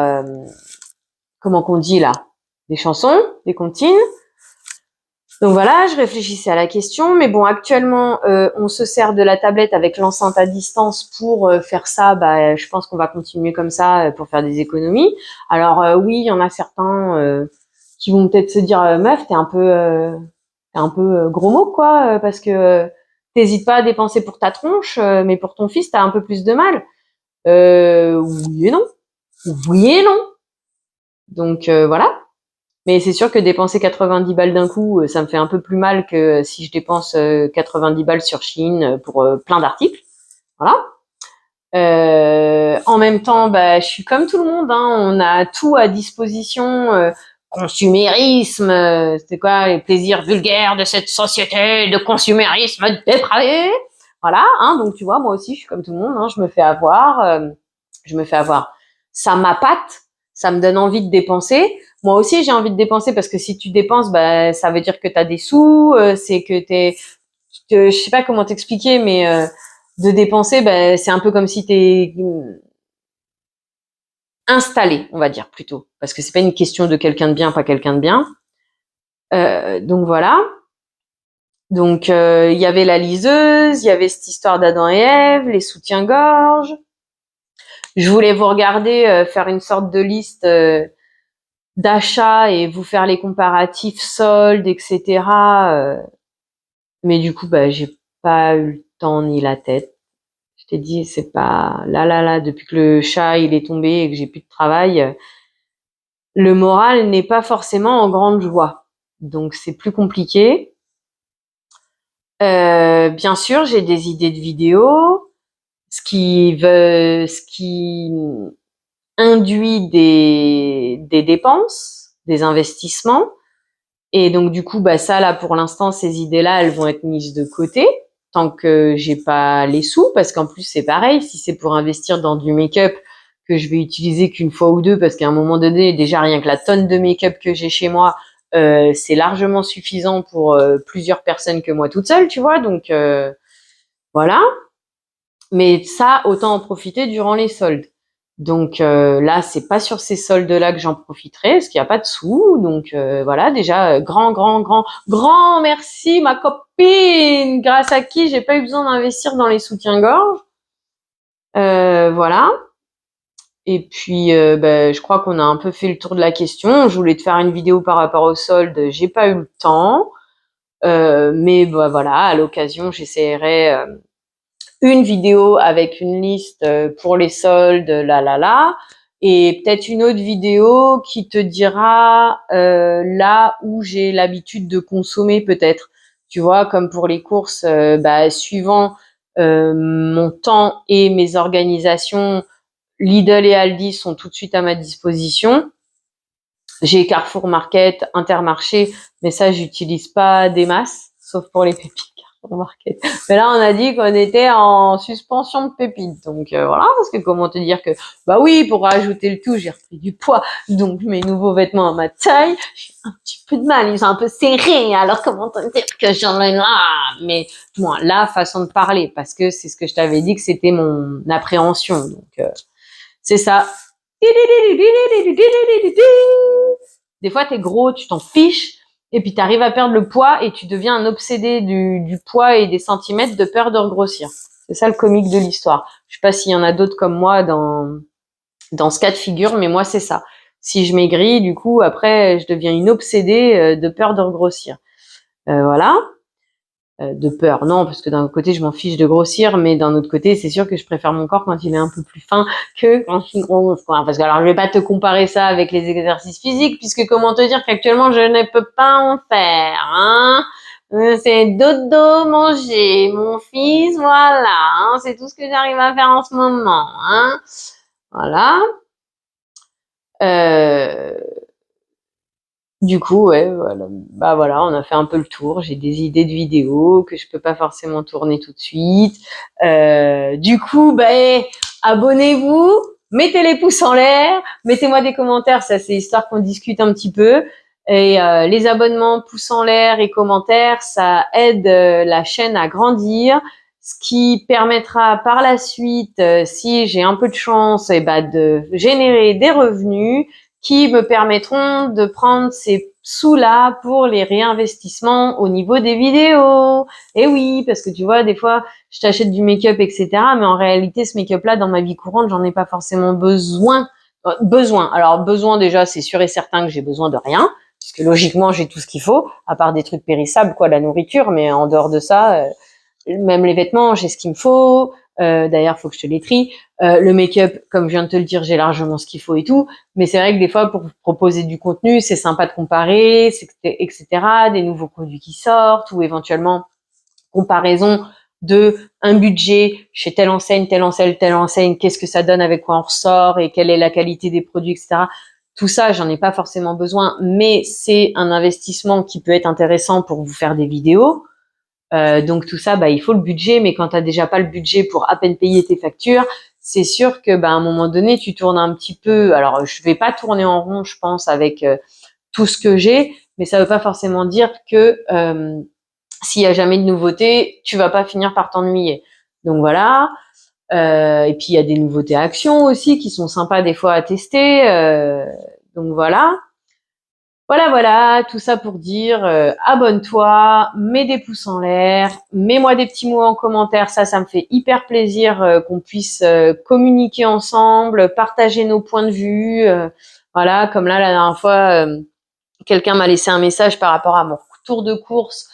comment qu'on dit là, des chansons, des comptines. Donc voilà, je réfléchissais à la question, mais bon, actuellement, on se sert de la tablette avec l'enceinte à distance pour faire ça. Bah, je pense qu'on va continuer comme ça pour faire des économies. Alors oui, il y en a certains qui vont peut-être se dire, meuf, t'es un peu gros mot quoi, parce que t'hésites pas à dépenser pour ta tronche, mais pour ton fils, t'as un peu plus de mal. Oui et non. Oui et non. Donc voilà. Mais c'est sûr que dépenser 90 balles d'un coup, ça me fait un peu plus mal que si je dépense 90 balles sur Shein pour plein d'articles. Voilà. En même temps, bah, je suis comme tout le monde. Hein, on a tout à disposition. Consumérisme, c'est quoi les plaisirs vulgaires de cette société de consumérisme dépravé. Voilà. Hein, donc tu vois, moi aussi, je suis comme tout le monde. Hein, je me fais avoir. Ça m'appâte. Ça me donne envie de dépenser. Moi aussi, j'ai envie de dépenser parce que si tu dépenses, bah, ça veut dire que tu as des sous, c'est que je sais pas comment t'expliquer, mais de dépenser, bah, c'est un peu comme si t'es installé, on va dire plutôt, parce que c'est pas une question de quelqu'un de bien, pas quelqu'un de bien. Donc voilà. Donc il y avait la liseuse, il y avait cette histoire d'Adam et Ève, les soutiens-gorge. Je voulais vous regarder faire une sorte de liste. D'achat et vous faire les comparatifs soldes, etc. Mais du coup, bah, j'ai pas eu le temps ni la tête. Je t'ai dit, c'est pas là, depuis que le chat il est tombé et que j'ai plus de travail, le moral n'est pas forcément en grande joie. Donc c'est plus compliqué. Bien sûr, j'ai des idées de vidéos, ce qui induit des dépenses, des investissements. Et donc du coup, bah ça là pour l'instant, ces idées-là, elles vont être mises de côté tant que j'ai pas les sous, parce qu'en plus c'est pareil, si c'est pour investir dans du make-up que je vais utiliser qu'une fois ou deux, parce qu'à un moment donné, déjà rien que la tonne de make-up que j'ai chez moi, c'est largement suffisant pour plusieurs personnes que moi toute seule, tu vois. Donc voilà. Mais ça, autant en profiter durant les soldes. Donc là, c'est pas sur ces soldes-là que j'en profiterai, parce qu'il n'y a pas de sous. Donc voilà, déjà grand merci ma copine, grâce à qui j'ai pas eu besoin d'investir dans les soutiens-gorge. Voilà. Et puis je crois qu'on a un peu fait le tour de la question. Je voulais te faire une vidéo par rapport aux soldes, j'ai pas eu le temps. Mais bah, voilà, à l'occasion, j'essaierai une vidéo avec une liste pour les soldes, et peut-être une autre vidéo qui te dira là où j'ai l'habitude de consommer peut-être. Tu vois, comme pour les courses, suivant mon temps et mes organisations, Lidl et Aldi sont tout de suite à ma disposition. J'ai Carrefour Market, Intermarché, mais ça, j'utilise pas des masses, sauf pour les pépites Carrefour Market. Mais là, on a dit qu'on était en suspension de pépites. Donc voilà, parce que comment te dire que, bah oui, pour rajouter le tout, j'ai repris du poids. Donc mes nouveaux vêtements à ma taille, j'ai un petit peu de mal, ils sont un peu serrés. Alors comment te dire que j'en ai là? Mais bon, la façon de parler, parce que c'est ce que je t'avais dit que c'était mon appréhension. Donc c'est ça. Des fois, t'es gros, tu t'en fiches, et puis t'arrives à perdre le poids et tu deviens un obsédé du poids et des centimètres de peur de regrossir. C'est ça le comique de l'histoire. Je sais pas s'il y en a d'autres comme moi dans ce cas de figure, mais moi c'est ça. Si je maigris, du coup, après, je deviens une obsédée de peur de regrossir. Voilà. De peur, non, parce que d'un côté, je m'en fiche de grossir, mais d'un autre côté, c'est sûr que je préfère mon corps quand il est un peu plus fin que quand il grosse, quoi. Parce que alors, je vais pas te comparer ça avec les exercices physiques, puisque comment te dire qu'actuellement, je ne peux pas en faire, hein. C'est dodo, manger, mon fils, voilà, hein. C'est tout ce que j'arrive à faire en ce moment, hein. Voilà. Du coup, ouais, voilà. Bah voilà, on a fait un peu le tour. J'ai des idées de vidéos que je peux pas forcément tourner tout de suite. Du coup, abonnez-vous, mettez les pouces en l'air, mettez-moi des commentaires. Ça, c'est histoire qu'on discute un petit peu. Et les abonnements, pouces en l'air et commentaires, ça aide la chaîne à grandir, ce qui permettra par la suite, si j'ai un peu de chance, de générer des revenus qui me permettront de prendre ces sous-là pour les réinvestissements au niveau des vidéos. Et oui, parce que tu vois, des fois, je t'achète du make-up, etc. Mais en réalité, ce make-up-là, dans ma vie courante, j'en ai pas forcément besoin. Alors besoin déjà, c'est sûr et certain que j'ai besoin de rien, parce que logiquement, j'ai tout ce qu'il faut, à part des trucs périssables, quoi, la nourriture. Mais en dehors de ça, même les vêtements, j'ai ce qu'il me faut. D'ailleurs, faut que je te les trie. Le make-up, comme je viens de te le dire, j'ai largement ce qu'il faut et tout. Mais c'est vrai que des fois, pour proposer du contenu, c'est sympa de comparer, etc. Des nouveaux produits qui sortent ou éventuellement comparaison de un budget chez telle enseigne, qu'est-ce que ça donne, avec quoi on ressort et quelle est la qualité des produits, etc. Tout ça, j'en ai pas forcément besoin, mais c'est un investissement qui peut être intéressant pour vous faire des vidéos. Donc tout ça, il faut le budget, mais quand tu n'as déjà pas le budget pour à peine payer tes factures, c'est sûr que à un moment donné, tu tournes un petit peu. Alors, je vais pas tourner en rond, je pense, avec tout ce que j'ai, mais ça veut pas forcément dire que s'il y a jamais de nouveautés, tu vas pas finir par t'ennuyer. Donc voilà. Et puis il y a des nouveautés actions aussi qui sont sympas des fois à tester. Donc voilà. Voilà, tout ça pour dire abonne-toi, mets des pouces en l'air, mets-moi des petits mots en commentaire, ça me fait hyper plaisir qu'on puisse communiquer ensemble, partager nos points de vue. Voilà, comme là la dernière fois, quelqu'un m'a laissé un message par rapport à mon tour de course.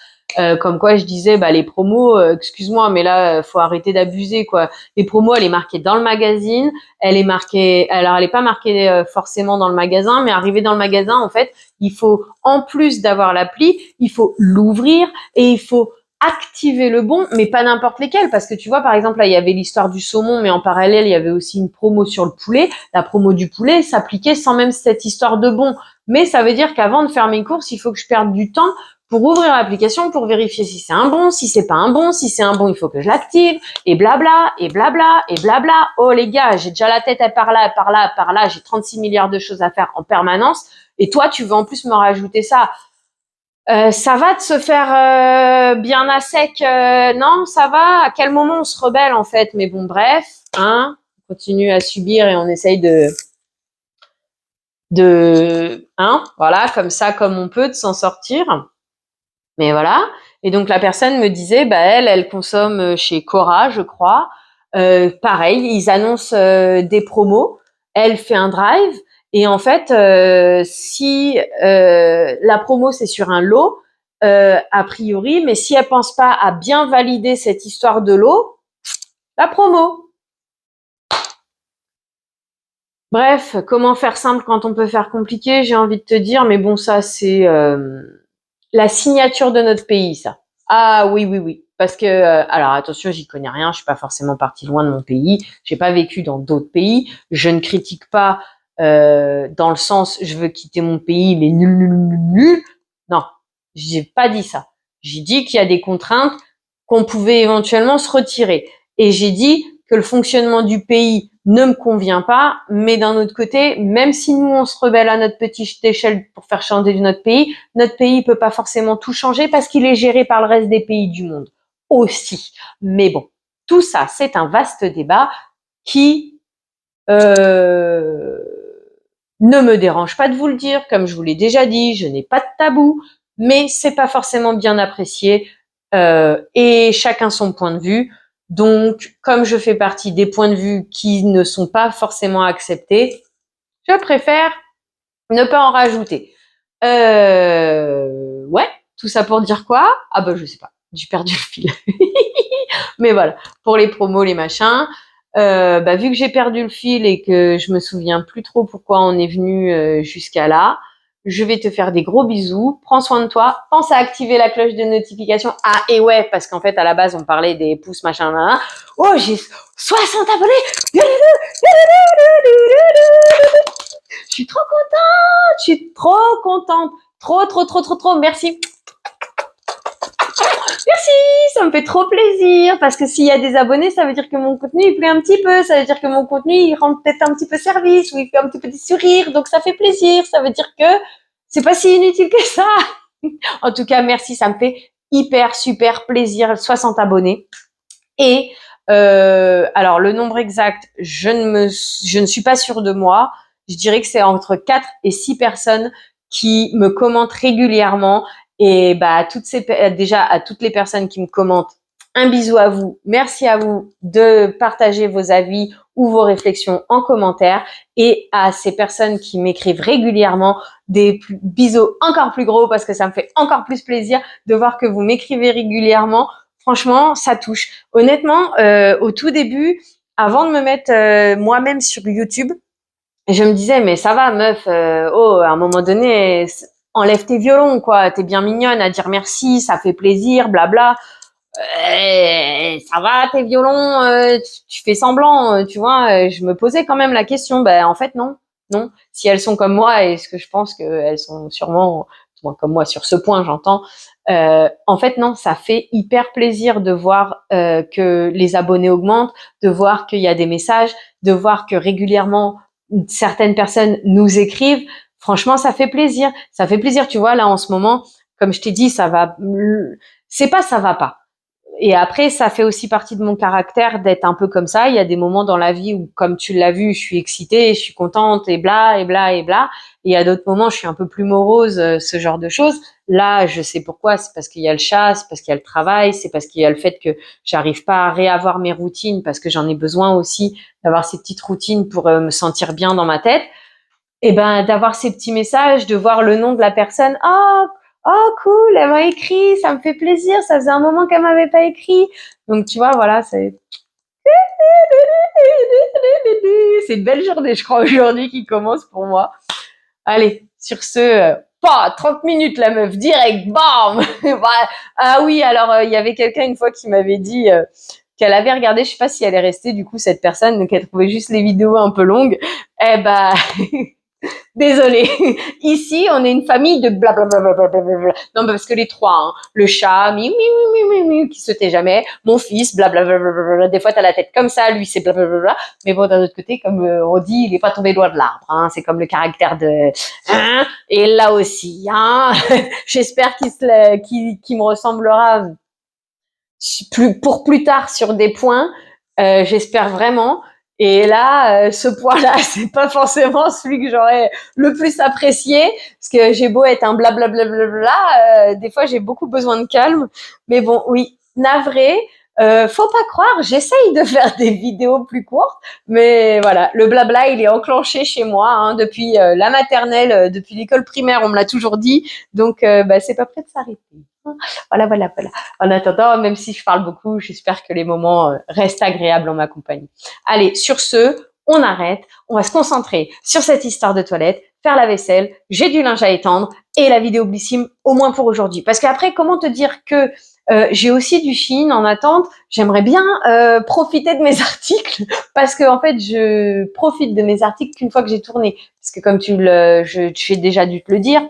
Comme quoi je disais les promos, excuse-moi, mais là faut arrêter d'abuser, quoi. Les promos, elle est marquée dans le magazine, elle est pas marquée forcément dans le magasin, mais arrivée dans le magasin, en fait, il faut, en plus d'avoir l'appli, il faut l'ouvrir et il faut activer le bon, mais pas n'importe lesquels, parce que tu vois, par exemple, là, il y avait l'histoire du saumon, mais en parallèle, il y avait aussi une promo sur le poulet. La promo du poulet s'appliquait sans même cette histoire de bon. Mais ça veut dire qu'avant de faire mes courses, il faut que je perde du temps pour ouvrir l'application, pour vérifier si c'est un bon, si c'est pas un bon, si c'est un bon, il faut que je l'active, et blabla, et blabla, et blabla. Oh les gars, j'ai déjà la tête à par là, j'ai 36 milliards de choses à faire en permanence, et toi, tu veux en plus me rajouter ça. Ça va de se faire bien à sec, non, ça va. À quel moment on se rebelle, en fait? Mais bon, bref, on continue à subir et on essaye voilà, comme ça, comme on peut, de s'en sortir. Mais voilà. Et donc la personne me disait, elle consomme chez Cora, je crois. Pareil, ils annoncent des promos. Elle fait un drive. Et en fait, si la promo c'est sur un lot, a priori, mais si elle pense pas à bien valider cette histoire de lot, la promo. Bref, comment faire simple quand on peut faire compliqué, j'ai envie de te dire, mais bon, ça c'est la signature de notre pays, ça. Ah oui. Parce que, alors attention, j'y connais rien, je suis pas forcément partie loin de mon pays, j'ai pas vécu dans d'autres pays, je ne critique pas dans le sens je veux quitter mon pays, mais nul. Non, j'ai pas dit ça. J'ai dit qu'il y a des contraintes qu'on pouvait éventuellement se retirer. Et j'ai dit que le fonctionnement du pays ne me convient pas, mais d'un autre côté, même si nous on se rebelle à notre petite échelle pour faire changer notre pays peut pas forcément tout changer parce qu'il est géré par le reste des pays du monde aussi. Mais bon, tout ça, c'est un vaste débat qui ne me dérange pas de vous le dire, comme je vous l'ai déjà dit, je n'ai pas de tabou, mais c'est pas forcément bien apprécié et chacun son point de vue. Donc, comme je fais partie des points de vue qui ne sont pas forcément acceptés, je préfère ne pas en rajouter. Ouais, tout ça pour dire quoi? Ah je sais pas, j'ai perdu le fil. Mais voilà, pour les promos, les machins, vu que j'ai perdu le fil et que je me souviens plus trop pourquoi on est venu jusqu'à là, je vais te faire des gros bisous. Prends soin de toi. Pense à activer la cloche de notification. Ah, et ouais, parce qu'en fait, à la base, on parlait des pouces, machin, nan. Oh, j'ai 60 abonnés. Je suis trop contente. Trop. Merci. Merci, ça me fait trop plaisir parce que s'il y a des abonnés, ça veut dire que mon contenu il plaît un petit peu, ça veut dire que mon contenu il rend peut-être un petit peu service ou il fait un petit peu des sourires, donc ça fait plaisir, ça veut dire que c'est pas si inutile que ça. En tout cas, merci, ça me fait hyper super plaisir. 60 abonnés. Et alors le nombre exact, je ne suis pas sûre de moi. Je dirais que c'est entre 4 et 6 personnes qui me commentent régulièrement. Et bah déjà à toutes les personnes qui me commentent, un bisou à vous. Merci à vous de partager vos avis ou vos réflexions en commentaire. Et à ces personnes qui m'écrivent régulièrement, des bisous encore plus gros parce que ça me fait encore plus plaisir de voir que vous m'écrivez régulièrement. Franchement, ça touche. Honnêtement, au tout début, avant de me mettre moi-même sur YouTube, je me disais, mais ça va, meuf, à un moment donné, enlève tes violons, quoi. T'es bien mignonne à dire merci, ça fait plaisir, blabla. Ça va, tes violons, tu fais semblant, tu vois. Je me posais quand même la question, en fait, non. Non. Si elles sont comme moi, et ce que je pense qu'elles sont sûrement comme moi sur ce point, j'entends. En fait, non, ça fait hyper plaisir de voir que les abonnés augmentent, de voir qu'il y a des messages, de voir que régulièrement certaines personnes nous écrivent. Franchement, ça fait plaisir. Ça fait plaisir, tu vois. Là, en ce moment, comme je t'ai dit, ça va. C'est pas ça va pas. Et après, ça fait aussi partie de mon caractère d'être un peu comme ça. Il y a des moments dans la vie où, comme tu l'as vu, je suis excitée, je suis contente et bla, et bla, et bla. Et il y a d'autres moments, je suis un peu plus morose, ce genre de choses. Là, je sais pourquoi. C'est parce qu'il y a le chat, c'est parce qu'il y a le travail, c'est parce qu'il y a le fait que j'arrive pas à réavoir mes routines parce que j'en ai besoin aussi d'avoir ces petites routines pour me sentir bien dans ma tête. Et d'avoir ces petits messages, de voir le nom de la personne. Oh cool, elle m'a écrit, ça me fait plaisir, ça faisait un moment qu'elle m'avait pas écrit. Donc tu vois, voilà, c'est une belle journée, je crois, aujourd'hui qui commence pour moi. Allez, sur ce, 30 minutes la meuf, direct, bam. Ah oui, alors il y avait quelqu'un une fois qui m'avait dit qu'elle avait regardé, je sais pas si elle est restée du coup cette personne, donc elle trouvait juste les vidéos un peu longues. Désolée. Ici, on est une famille de blablabla. Non, parce que les trois, hein, le chat, qui se tait jamais, mon fils, blablabla. Des fois, t'as la tête comme ça, lui, c'est blablabla. Mais bon, d'un autre côté, comme on dit, il est pas tombé loin de l'arbre. Hein, c'est comme le caractère de. Hein, et là aussi, hein, j'espère qu'il me ressemblera pour plus tard sur des points. J'espère vraiment. Et là, ce point-là, c'est pas celui que j'aurais le plus apprécié, parce que j'ai beau être un blablabla, des fois j'ai beaucoup besoin de calme. Mais bon, oui, navré. Faut pas croire, j'essaye de faire des vidéos plus courtes, mais voilà, le blabla, il est enclenché chez moi hein, depuis la maternelle, depuis l'école primaire, on me l'a toujours dit, donc c'est pas prêt de s'arrêter. Voilà. En attendant, même si je parle beaucoup, j'espère que les moments restent agréables en ma compagnie. Allez, sur ce, on arrête. On va se concentrer sur cette histoire de toilette, faire la vaisselle, j'ai du linge à étendre et la vidéo Blissim au moins pour aujourd'hui. Parce qu'après, comment te dire que j'ai aussi du Shein en attente. J'aimerais bien profiter de mes articles parce que en fait, je profite de mes articles qu'une fois que j'ai tourné. Parce que comme j'ai déjà dû te le dire,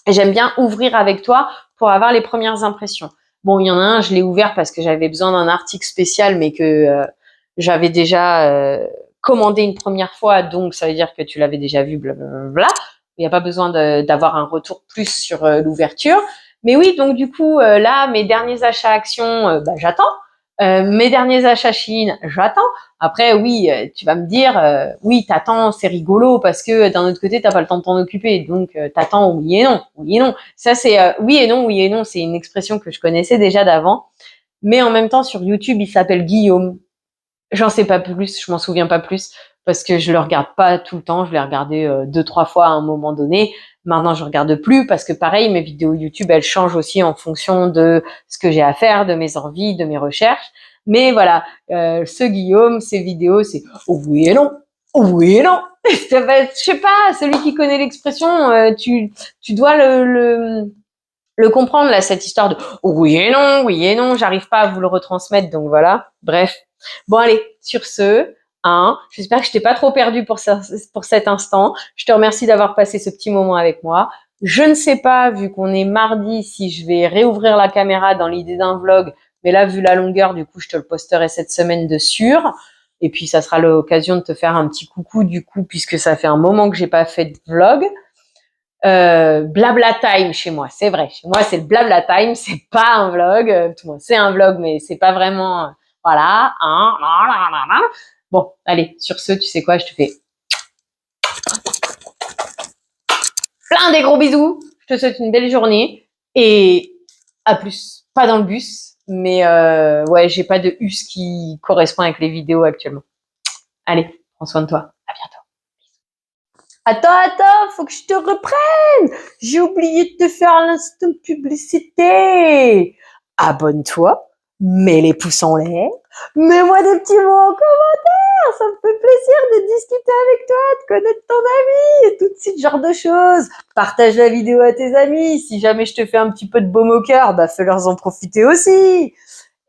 j'aime bien ouvrir avec toi pour avoir les premières impressions. Bon, il y en a un, je l'ai ouvert parce que j'avais besoin d'un article spécial, mais que j'avais déjà commandé une première fois, donc ça veut dire que tu l'avais déjà vu, blablabla. Il n'y a pas besoin d'avoir un retour plus sur l'ouverture. Mais oui, donc du coup, là, mes derniers achats actions, j'attends. Mes derniers achats Chine, j'attends. Après, oui, tu vas me dire, oui, t'attends, c'est rigolo parce que d'un autre côté, t'as pas le temps de t'en occuper. Donc, t'attends, oui et non, oui et non. Ça, c'est oui et non, c'est une expression que je connaissais déjà d'avant. Mais en même temps, sur YouTube, il s'appelle Guillaume. J'en sais pas plus, je m'en souviens pas plus parce que je le regarde pas tout le temps. Je l'ai regardé 2-3 fois à un moment donné. Maintenant, je regarde plus parce que pareil, mes vidéos YouTube, elles changent aussi en fonction de ce que j'ai à faire, de mes envies, de mes recherches. Mais voilà, ce Guillaume, ses vidéos, c'est oui et non, oui et non. Je sais pas, celui qui connaît l'expression, tu dois le comprendre là, cette histoire de oui et non, j'arrive pas à vous le retransmettre, donc voilà. Bref. Bon allez, sur ce, j'espère que je t'ai pas trop perdu pour cet instant. Je te remercie d'avoir passé ce petit moment avec moi. Je ne sais pas, vu qu'on est mardi, si je vais réouvrir la caméra dans l'idée d'un vlog, mais là, vu la longueur, du coup, je te le posterai cette semaine de sûr. Et puis, ça sera l'occasion de te faire un petit coucou, du coup, puisque ça fait un moment que j'ai pas fait de vlog. blabla time chez moi, c'est vrai. Chez moi, c'est le blabla time, c'est pas un vlog. Tout le monde, c'est un vlog, mais c'est pas vraiment. Voilà. Bon, allez, sur ce, tu sais quoi, je te fais plein des gros bisous. Je te souhaite une belle journée et à plus. Pas dans le bus, mais ouais, j'ai pas de us qui correspond avec les vidéos actuellement. Allez, prends soin de toi. À bientôt. Attends, faut que je te reprenne. J'ai oublié de te faire l'instant publicité. Abonne-toi, mets les pouces en l'air, mets-moi des petits mots en commentaire. Ça me fait plaisir de discuter avec toi, de connaître ton ami et tout ce genre de choses. Partage la vidéo à tes amis. Si jamais je te fais un petit peu de baume au cœur, bah fais-leur en profiter aussi.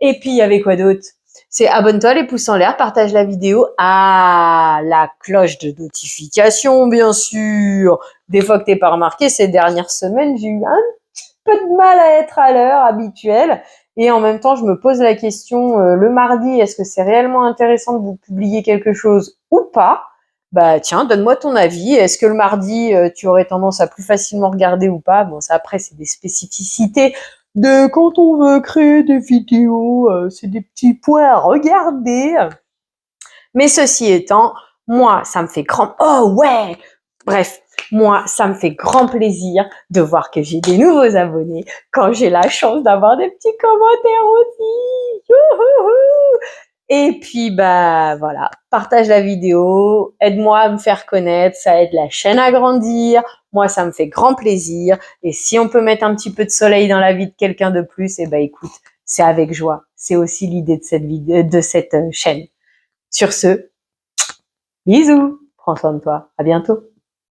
Et puis, il y avait quoi d'autre? C'est abonne-toi, les pouces en l'air, partage la vidéo. Ah, la cloche de notification, bien sûr. Des fois que t'es pas remarqué, ces dernières semaines, j'ai eu un petit peu de mal à être à l'heure habituelle. Et en même temps, je me pose la question, le mardi, est-ce que c'est réellement intéressant de vous publier quelque chose ou pas? Bah tiens, donne-moi ton avis. Est-ce que le mardi, tu aurais tendance à plus facilement regarder ou pas? Bon, ça après, c'est des spécificités de quand on veut créer des vidéos, c'est des petits points à regarder. Mais ceci étant, moi, ça me fait grand... Oh ouais! Bref, moi, ça me fait grand plaisir de voir que j'ai des nouveaux abonnés quand j'ai la chance d'avoir des petits commentaires aussi. Youhouhou. Et puis, bah voilà, partage la vidéo, aide-moi à me faire connaître, ça aide la chaîne à grandir. Moi, ça me fait grand plaisir. Et si on peut mettre un petit peu de soleil dans la vie de quelqu'un de plus, eh ben écoute, c'est avec joie. C'est aussi l'idée de cette vidéo, de cette chaîne. Sur ce, bisous, prends soin de toi, à bientôt.